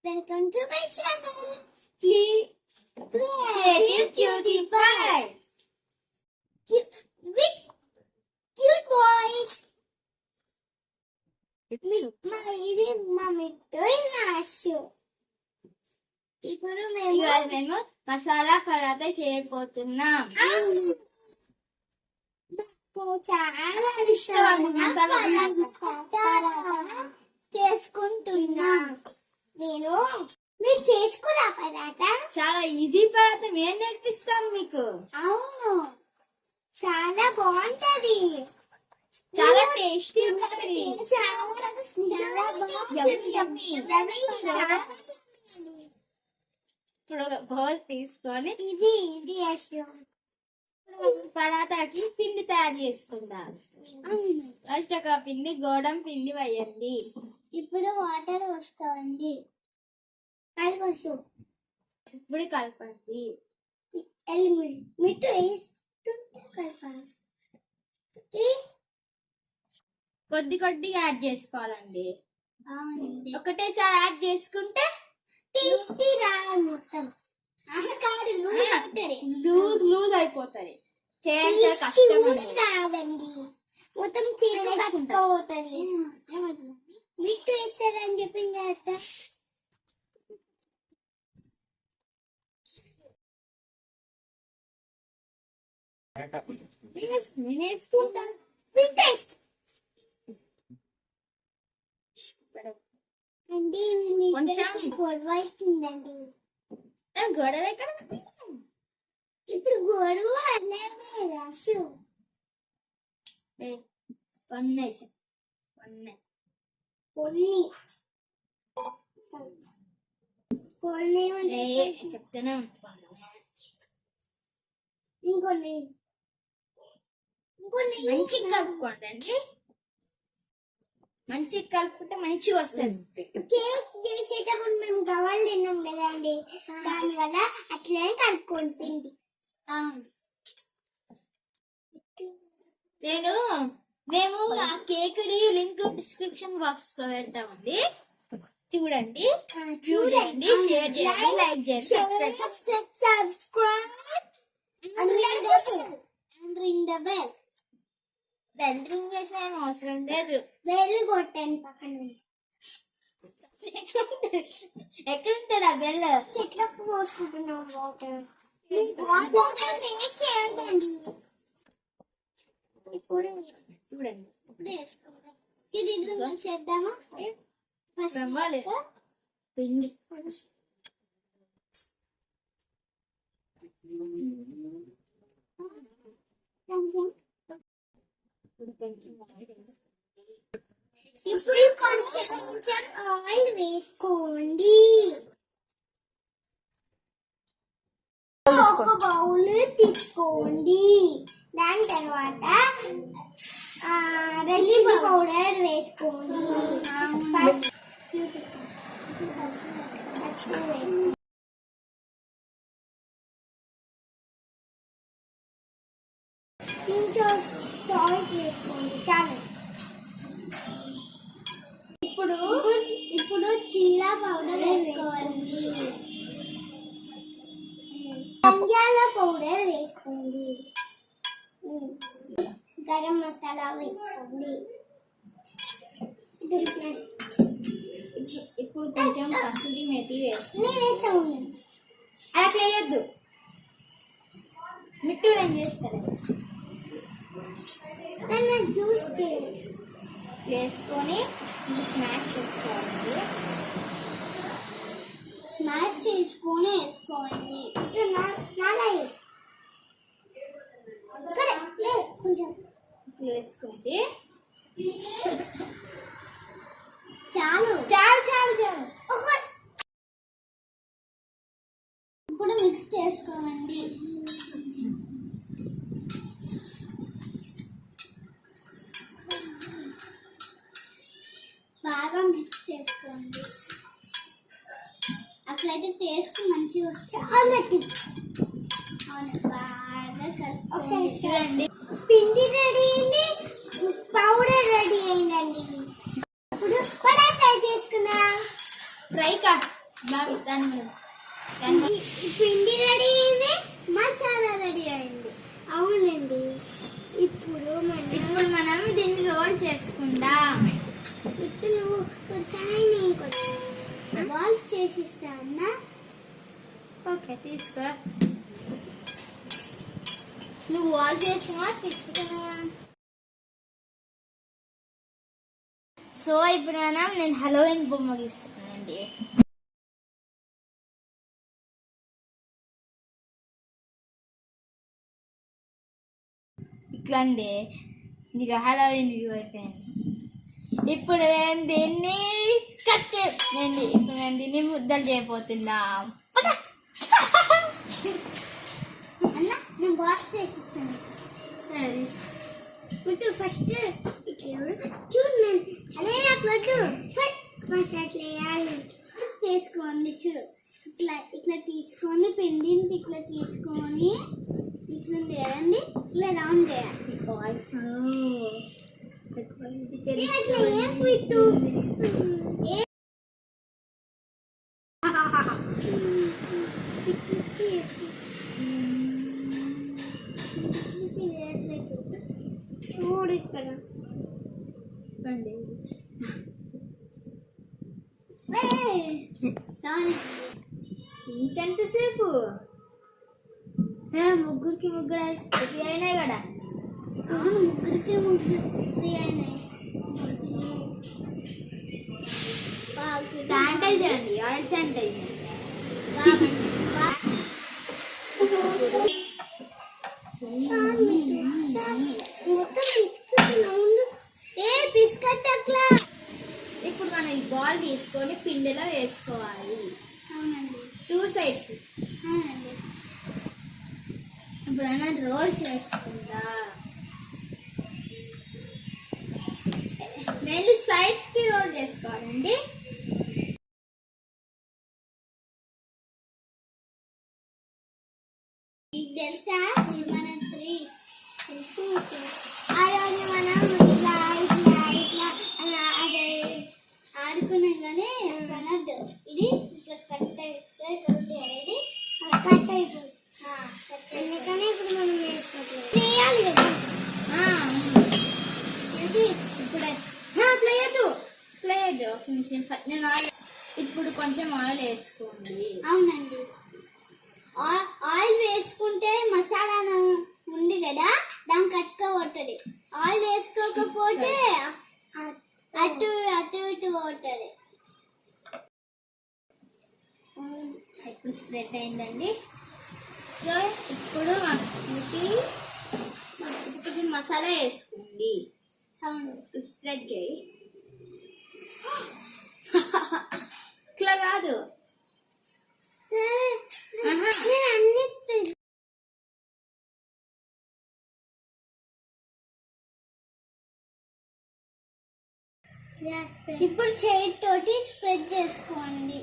Welcome to my channel. Please Creative Cutie Pie with cute boys. ఇది మా మిట్టు నాషు. ఇప్పుడు మేము మసాలా పరాటా చేయబోతున్నాం. చాలా ఇష్టం మసాలా పరాటా చేసుకుంటున్నా. మీరు చేసుకున్నా పరాటా? చాలా ఈజీ పరాటా మేము నేర్పిస్తాం మీకు. అవును, చాలా బాగుంటది, చాలా టేస్టీ ఉంటది. ఇప్పుడు బౌల్ తీసుకొని ఇది పరాటాకి పిండి తయారు చేసుకుందాం. ఫస్ట్ ఒక పిండి గోధుమ పిండి వేయండి. ఇప్పుడు వాటర్ పోసుకోండి. ఇప్పుడు కలపండి. మిట్టు కలపాలి. కొద్ది కొద్దిగా యాడ్ చేసుకోవాలండి. ఒకటేసారి యాడ్ చేసుకుంటే టేస్టీ రాదు, మొత్తం లూజ్ లూజ్ అయిపోతుంది. చేయాలంటే కష్టం రాదండి, మొత్తం చిరగపోతుంది. మిట్టు వేస్తారని చెప్పింది కదా. అండి గొడవ అవుతుందండి. గొడవ ఎక్కడ? ఇప్పుడు గొడవ రాసు చెప్తానే ఇంకొన్ని మంచిగా కలుపుకోండి. మంచిగా కలుపుకుంటే మంచిగా వస్తుంది. కేక్ చేసేటప్పుడు మేము గవ్వలు తిన్నాం కదండి, దానివల్ల అట్లనే కలుపుకోండి పిండి. మేము ఆ కేక్ లింక్ డిస్క్రిప్షన్ బాక్స్ లో పెడతామండి. చూడండి, షేర్ చేయండి, లైక్ చేయండి, subscribe and ring the bell. Bell ring చేసిన ఏం అవసరం లేదు. బెల్ కొట్టండి పక్కన. ఎక్కడ ఉంటాడు ఆ బెల్? చెట్లకు పోసుకుంటున్నాం వాటర్. ఇప్పుడు చూడండి, ఇప్పుడు వేసుకుంటాం. ఇది చేద్దామా? పిండి ఇప్పుడు కొంచెం ఆయిల్ వేసుకోండి. ఒక బౌల్ తీసుకోండి. దాని తర్వాత చిల్లీ పౌడర్ వేసుకోండి. కొంచెం సాల్ట్ వేసుకోండి చాలు. ఇప్పుడు జీరా పౌడర్ వేసుకోండి. ధనియాల పౌడర్ వేసుకోండి. గరం మసాలా వేసుకోండి. ఇప్పుడు కొంచెం కసూరి మేతి వేసుకోండి. నేను వేస్తాను. అలా చేయొద్దు, మిట్టు ఏం చేస్తాను. జ్యూస్ వేసుకొని స్మాష్ చేసుకోండి. స్మాష్ చేసుకొని వేసుకోండి. కొంచెం వేసుకోండి. చాలు చాలు చాలు చాలు. ఇప్పుడు మిక్స్ చేసుకోండి. బాగా మిక్స్ చేసుకోండి. అట్లయితే టేస్ట్ మంచిగా వస్తుంది. బాగా చూడండి, పిండి రెడీ అయింది, పౌడర్ రెడీ అయిందండి. ఇప్పుడు పరాటా చేసుకుందాం. చేసుకుందాం. ఇప్పుడు నువ్వు కొంచెం బాల్స్ చేసిస్తా అన్నా. ఓకే తీసుకో. నువ్వు వాల్ చేస్తున్నా తీసుకున్నా. సో ఇప్పుడు నేను హలోవిన్ బొమ్మ గీస్తున్నానండి. ఇట్లా అండి ఇక హలోవిన్ వ్యూ అయిపోయింది. ఇప్పుడు నేను దీన్ని కట్ చేయండి. ఇప్పుడు నేను దీన్ని ముద్దలు చేయబోతున్నాం. అన్న నేను వాష్ చేసిస్తాను. ఫస్ట్ చూడు నేను అదే నాకు ఫస్ట్ అట్లా వేయాలి. చేసుకోండి చూడు. ఇట్లా తీసుకొని పిండిని ఇట్లా తీసుకొని ఇట్లా చేయండి. ఇట్లా రౌండ్ చేయాలి. చూడు ఇక్కడ ఇంకెంతసేపు ముగ్గురికి ముగ్గురు అయినాయి కదా. అవును ముగ్గురికి ముగ్గురు అయినాయి. శానిటైజర్ అండి, ఆయిల్ శానిటైజర్. ఇప్పుడు మనం ఈ బాల్ తీసుకొని పిండిలో వేసుకోవాలి. అవునండి 2 సైడ్స్. అవునండి ఇప్పుడు మనం రోల్ చేసుకుందా. మెయిన్లీ సైడ్స్ కి రోల్ చేసుకోవాలండి. మీకు తెలుసా మనం 3 ఆ రోజు మనం ఇట్లా ఇట్లా ఇట్లా అలా అదే ఆడుకున్నాం కానీ అనద్దు. ఇది ఇక్కడ కట్ అయిపోతుంది. కట్ అయిపోతుంది. ఎందుకని ఇప్పుడు మనం వేయాలి కదా. ఇప్పుడే ప్లేయద్దు నేను ఆయిల్. ఇప్పుడు కొంచెం ఆయిల్ వేసుకోండి. అవునండి ఆయిల్ వేసుకుంటే మసాలా ఉంది కదా దాని కట్టుకోబోతుంది. ఆయిల్ వేసుకోకపోతే అటు అటు ఇటు పోతుంది. ఇప్పుడు స్ప్రెడ్ అయిందండి. సో ఇప్పుడు కొంచెం మసాలా వేసుకోండి. అవును స్ప్రెడ్ చేయి. ఇట్లా కాదు ఇప్పుడు చేతితోటి స్ప్రెడ్ చేసుకోండి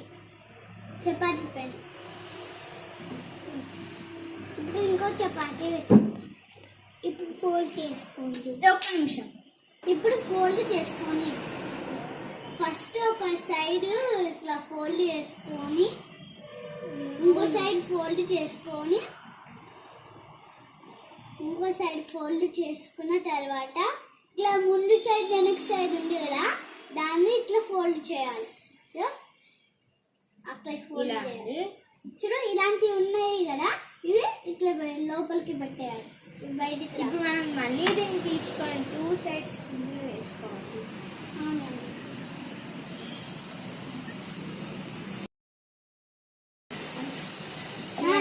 చపాతీ పైన. ఇప్పుడు ఇంకో చపాతీ ఇప్పుడు ఫోల్డ్ చేసుకోండి. ఒక్క నిమిషం. ఇప్పుడు ఫోల్డ్ చేసుకొని ఫస్ట్ ఒక సైడ్ ఇట్లా ఫోల్డ్ చేసుకొని ఇంకో సైడ్ ఫోల్డ్ చేసుకొని ఇంకో సైడ్ ఫోల్డ్ చేసుకున్న తర్వాత ఇట్లా ముందు సైడ్ వెనక సైడ్ ఉంది కదా దాన్ని ఇట్లా ఫోల్డ్ చేయాలి. అట్లా ఫోల్డ్ చేయాలి. చూడు ఇలాంటివి ఉన్నాయి కదా ఇవి ఇట్లా లోపలికి పెట్టేయాలి బయటికి. ఇప్పుడు మనం మళ్ళీ దీన్ని తీసుకొని 2 సైడ్స్ వేసుకోవాలి. అవునండి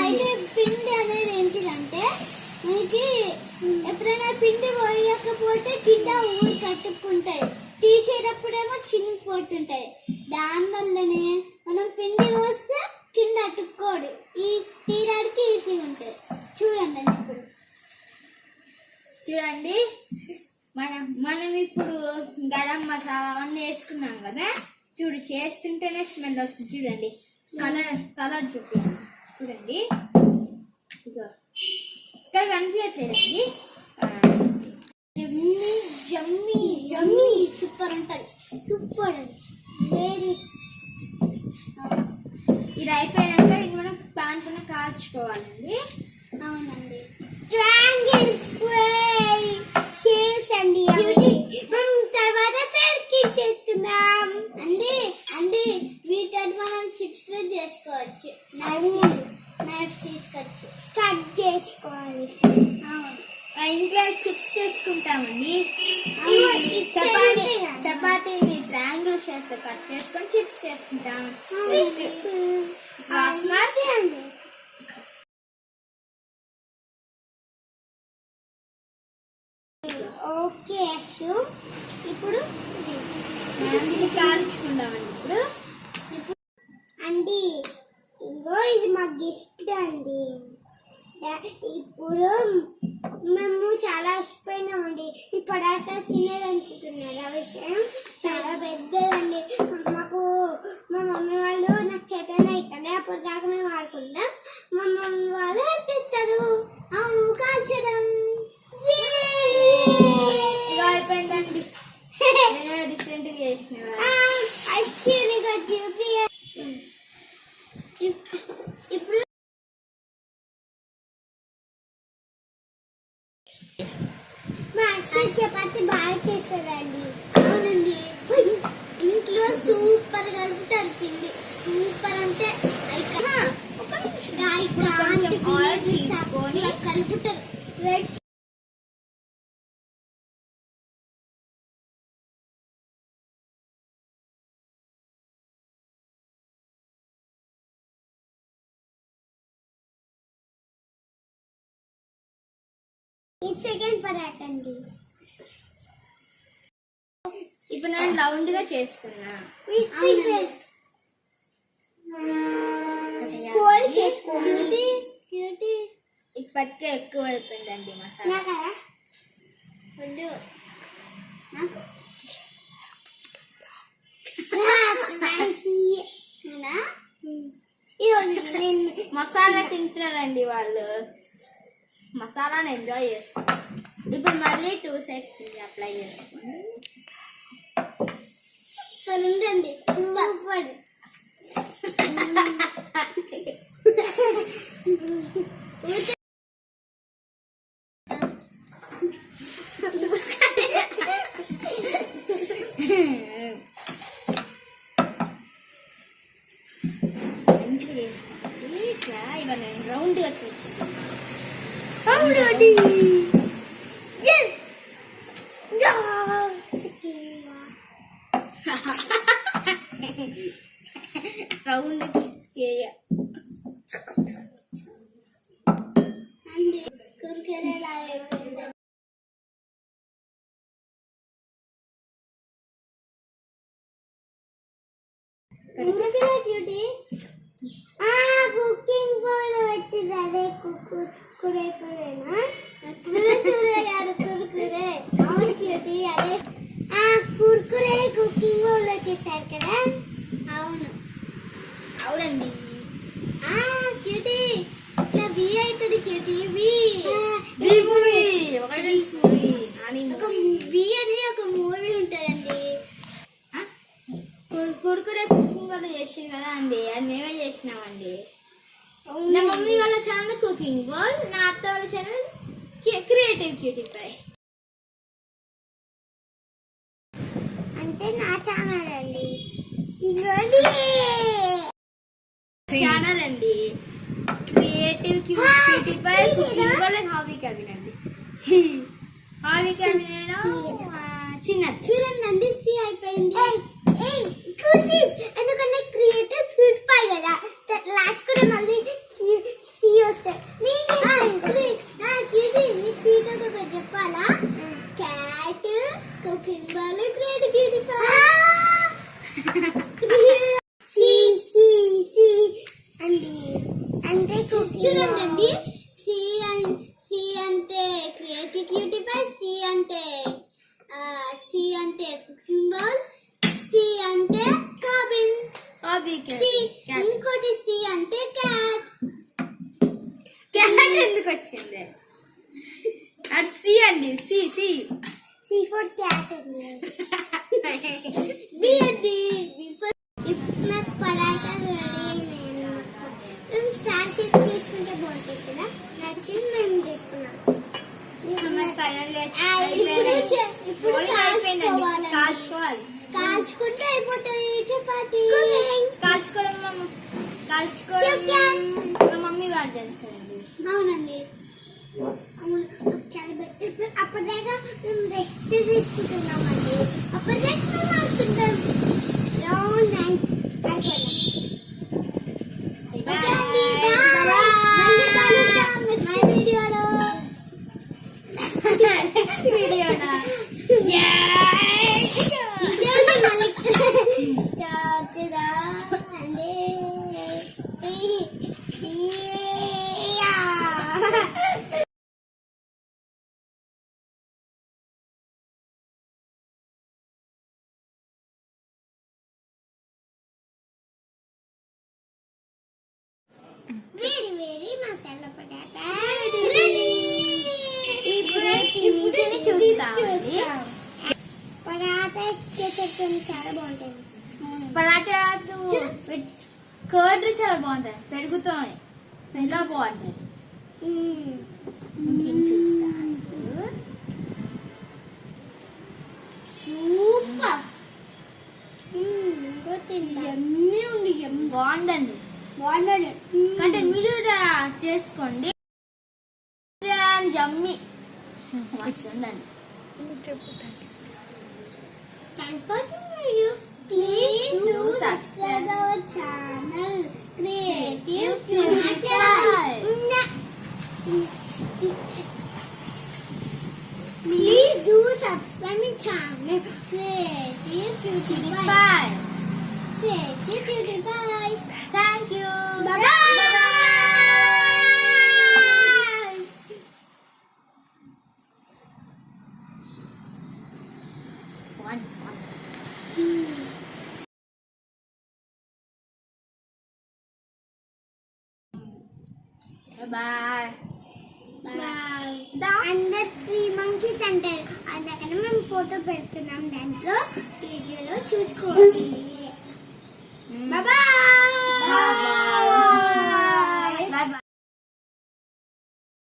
అయితే పిండి అనేది ఏంటిదంటే మనకి ఎప్పుడైనా పిండి పోయకపోతే కింద ఊరు కట్టుకుంటాయి. తీసేటప్పుడేమో చినిగిపోతుంటాయి. దానివల్లనే మనం పిండి పోస్తే కింద అతుక్కోడు. ఈ తీయడానికి ఈజీగా ఉంటుంది. చూడండి ఇప్పుడు చూడండి మనం ఇప్పుడు గరం మసాలా అవన్నీ వేసుకున్నాం కదా. చూడు చేస్తుంటేనే స్మెల్ వస్తుంది. చూడండి కలర్ చూడండి ఇదో ఇక్కడ కనిపించట్లేదండి. జమ్మీ జమ్మీ సూపర్ ఉంటుంది. Super ladies. ఇది అయిపోయాక ఇది మనం ప్యాన్ పైన కాల్చుకోవాలండి. అవునండి ట్రయాంగిల్ స్క్వేర్ షేప్స్ అండి. తర్వాత చేసుకుంటామండి. చపాతీని ట్రయాంగిల్ షేప్ లో కట్ చేసుకొని చిప్స్ చేసుకుంటాం. ఓకే అశు, ఇప్పుడు దీన్ని కాల్చుకుందామండి. ఇప్పుడు అండి ఇగో ఇది మా గిఫ్ట్ అండి. ఇప్పుడు మేము చాలా అలసిపోయినామండి. ఈ పడాక చిన్నది అనుకుంటున్నారు, ఆ విషయం చాలా పెద్దదండి. మాకు మా మమ్మీ వాళ్ళు నాకు చేతన అవుతానే అప్పుడు దాకా మేము ఆడుకుంటాం. మా మమ్మీ వాళ్ళు హెల్ప్ ఇస్తారు. అవును, కాల్చడం ఇలా అయిపోయిందండి. డిఫరెంట్ గా చేసిన ఇప్పుడు మా అశ్విన్ చపాతి బాగా చేస్తారండి. అవునండి, ఇంట్లో సూపర్ కలుపుతారు పిండి. సూపర్ అంటే కలుపుతారు. ఈ సెకండ్ పరాట అండి. ఇప్పుడు నేను రౌండ్ గా చేస్తున్నా. ఇప్పటికే ఎక్కువ అయిపోయిందండి మసాలా. మసాలా తింటారండి వాళ్ళు, మసాలాను ఎంజాయ్ చేస్తారు. ఇప్పుడు మళ్ళీ 2 సైడ్స్ అప్లై చేసుకోండి. ఉండండి, సూపర్. మంచిగా చేసుకోండి. ఇట్లా ఇవన్నీ రౌండ్గా చూసుకోండి. రౌండ్ కిస్కేయ అండి కుర్కురే లాగా. కుకింగ్ బౌల్ వచ్చింది, అదే కురే కురేనా? కురే కాదు, కుర్కురే. అవును క్యూటీ, అదే కుర్కురే కుకింగ్ బౌల్ వచ్చేసారు కదా. అవును అవునండి. క్యూటీ ఇట్లా వి అవుతుంది. క్యూటీ ఒక వి అని ఒక మూవీ ఉంటుందండి. కుడుకుడే కుకింగ్ వల్ల చేసాం కదా అండి, అది మేమే చేసినామండి. నా మమ్మీ వాళ్ళ ఛానల్ కుకింగ్ బాల్, నా అత్త వాళ్ళ ఛానల్ క్రియేటివ్ క్యూటీఫై. అంటే నా ఛానల్ అండి, ఇదిగోండి ఛానల్ అండి, creative cutify cooking ball and hobby cabin అండి. హాబీ క్యాబిన్ చిన్న చూడండి, సి అయిపోయింది. ఎందుకంటే క్రియేటివ్ క్యూటీఫై కదా, లాస్ట్ కూడా మళ్ళీ సి వస్తాయి. నీకు సీట్ ఒక చెప్పాలా? Cat, cooking ball, creative cutify. అంటే చూడండి, సి అంటే క్రియేటివ్ క్యూటీఫై, సి అంటే కుకింగ్ బాల్, సి అంటే కాబిన్, ఇంకోటి సి అంటే క్యాట్. క్యాట్ ఎందుకు వచ్చింది? అది సి అండి, సి ఫర్ క్యాట్ అండి. బి అండి, ఇప్పుడు నాకు పరాటాలు రెడీ అయినాయి. మేము స్టార్ షేప్ తీసుకుంటే బాగుంటుంది కదా, నచ్చింది మేము తీసుకున్నాం. ఇప్పుడు కాల్చుకుంటే అయిపోతుంది చపాతి. కాల్చుకోవడం మా మమ్మీ వాళ్ళు చేస్తారండి. అవునండి, అవును చాలా బెటర్. అప్పటిదాకా మేము రెస్ట్ తీసుకుంటున్నామండి. అప్పటిదాకా మేము ఆడుతుంటాం. రౌండ్ అండ్ ఓకే అండి, బాయ్. మళ్ళీ కలుద్దాం నెక్స్ట్ వీడియోలో. నెక్స్ట్ వీడియోనా నిజంగా మళ్ళీ వచ్చేదా అండి. వేడి వేడి మసాలా పొటాటా రెడీ. ఇప్పుడే చూస్తామండి. పొటాటా చేసేటప్పుడు చాలా బాగుంటుంది. పరాటాలు కర్డ్ చాలా బాగుంటాయి, పెరుగుతో ఇంకా బాగుంటాయి. చూస్తాను. సూపర్ ఎన్ని ఉంది బాగుందండి. బాగుందండి. అంటే మీరు కూడా చేసుకోండి. యమ్మీ మస్తు ఉందండి. Thanks for watching video. Please do subscribe our channel Creative Cutie Pie. Please do subscribe my channel Creative Cutie Pie. Bye. Creative Cutie Pie. Thank you. Bye bye. One. Bye. అందరు 3 monkeys అంటారు. అందుకని మేము photo పెడుతున్నాం దాంట్లో వీడియోలో చూసుకోండి మీరే. Bye.